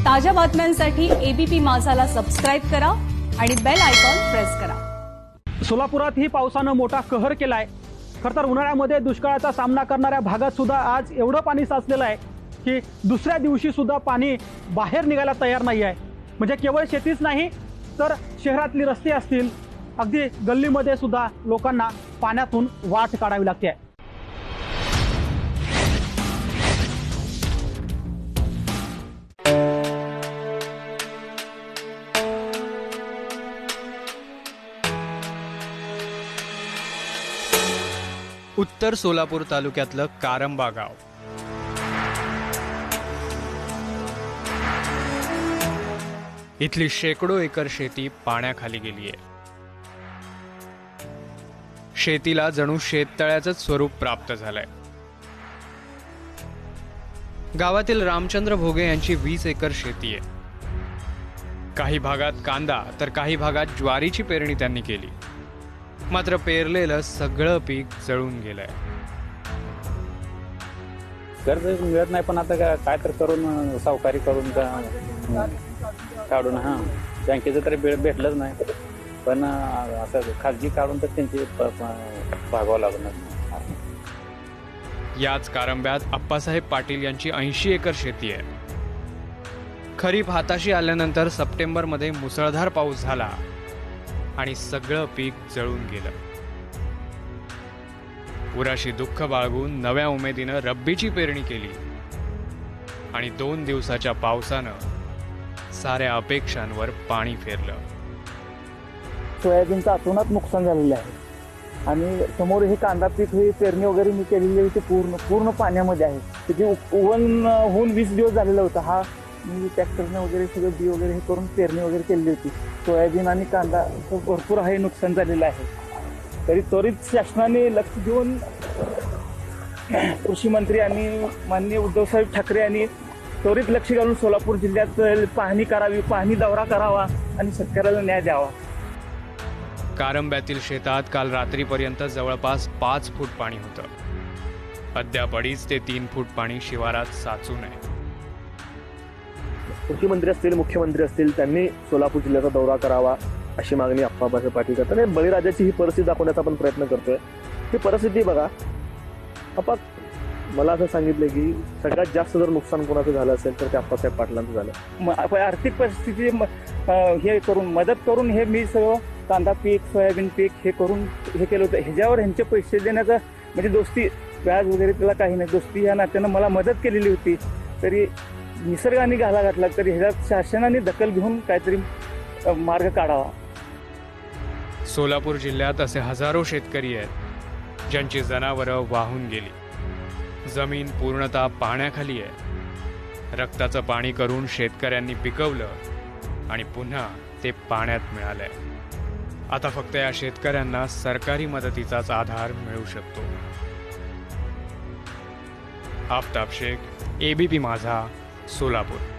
ताज्या बातम्यांसाठी ABP माझाला subscribe करा आणि बेल आयकॉन प्रेस करा। सोलापुरात ही पावसानं मोठा कहर केलाय। खरं तर उन्हाळ्यामध्ये दुष्काळाचा सामना करणाऱ्या भागात सुद्धा आज एवढं पाणी साचलेलं आहे की दुसऱ्या दिवशी सुद्धा पाणी बाहेर निघायला तयार नाही आहे। म्हणजे केवळ शेतीच नाही तर शहरातली रस्ते असतील, अगदी गल्लीमध्ये सुद्धा लोकांना पाण्यातून वाट काढावी लागते आहे। उत्तर सोलापूर तालुक्यातलं कारंबा गाव इथली शेकडो एकर शेती पाण्याखाली गेली आहे। शेतीला जणू शेततळ्याचंच स्वरूप प्राप्त झालंय। गावातील रामचंद्र भोगे यांची 20 एकर शेती आहे। काही भागात कांदा तर काही भागात ज्वारीची पेरणी त्यांनी केली, मात्र पेरलेलं सगळं पीक जळून गेलंय। कर्ज मिळत नाही, पण आता काय तर करून सावकारी करून काढून बँकेचं तरी भेटलंच नाही, पण असं खाजगी काढून तर त्यांची भागावं लागणार। याच कारंब्यात अप्पासाहेब पाटील यांची 80 एकर शेती आहे। खरीप हाताशी आल्यानंतर सप्टेंबरमध्ये मुसळधार पाऊस झाला आणि सगळं पीक जळून गेलं। पुराशी दुःख बाळगून नव्या उमेदीनं रब्बीची पेरणी केली आणि 2 दिवसाच्या पावसानं साऱ्या अपेक्षांवर पाणी फेरलं। सोयाबीनचं अतोनात नुकसान झालेलं आहे आणि समोर हे कांदा पीक हे पेरणी वगैरे मी केलेली आहे, ते पूर्ण पाण्यामध्ये आहे। त्याची उगवण होऊन 20 दिवस झालेला होता। हा मी ट्रॅक्टरने वगैरे सगळं बी वगैरे हे करून पेरणी वगैरे केलेली होती। सोयाबीन आणि कांदा भरपूर आहे नुकसान झालेलं आहे। तरी त्वरित शासनाने लक्ष देऊन कृषी मंत्री आणि माननीय उद्धवसाहेब ठाकरे यांनी त्वरित लक्ष घालून सोलापूर जिल्ह्यात पाहणी करावी, पाहणी दौरा करावा आणि शेतकऱ्याला न्याय द्यावा। कारंब्यातील शेतात काल रात्रीपर्यंत जवळपास 5 फूट पाणी होतं। अद्याप 2.5 ते 3 फूट पाणी शिवारात साचून आहे। कृषी मंत्री असतील, मुख्यमंत्री असतील, त्यांनी सोलापूर जिल्ह्याचा दौरा करावा अशी मागणी अप्पासाहेब पाटील करतात आणि बळीराजाची ही परिस्थिती दाखवण्याचा आपण प्रयत्न करतोय। ही परिस्थिती बघा, मला असं सांगितलं की सगळ्यात जास्त जर नुकसान कोणाचं झालं असेल तर ते अप्पासाहेब पाटलांचं झालं। आर्थिक परिस्थिती हे करून मदत करून हे मी सगळं कांदा पीक, सोयाबीन पीक हे करून हे केलं होतं। ह्याच्यावर ह्यांचे पैसे देण्याचं म्हणजे दोस्ती, व्याज वगैरे त्याला काही नाही, दोस्ती या नात्यानं मला मदत केलेली होती। तरी निसर्गाने घाला घातला, तरी ह्याच्यात शासनाने दखल घेऊन काहीतरी मार्ग काढावा। सोलापूर जिल्ह्यात असे हजारो शेतकरी आहेत ज्यांची जनावरं वाहून गेली, जमीन पूर्णतः पाण्याखाली आहे। रक्ताचं पाणी करून शेतकऱ्यांनी पिकवलं आणि पुन्हा ते पाण्यात मिळालंय। आता फक्त या शेतकऱ्यांना सरकारी मदतीचाच आधार मिळू शकतो। आफताब शेख, एबीपी माझा, सोलापूर।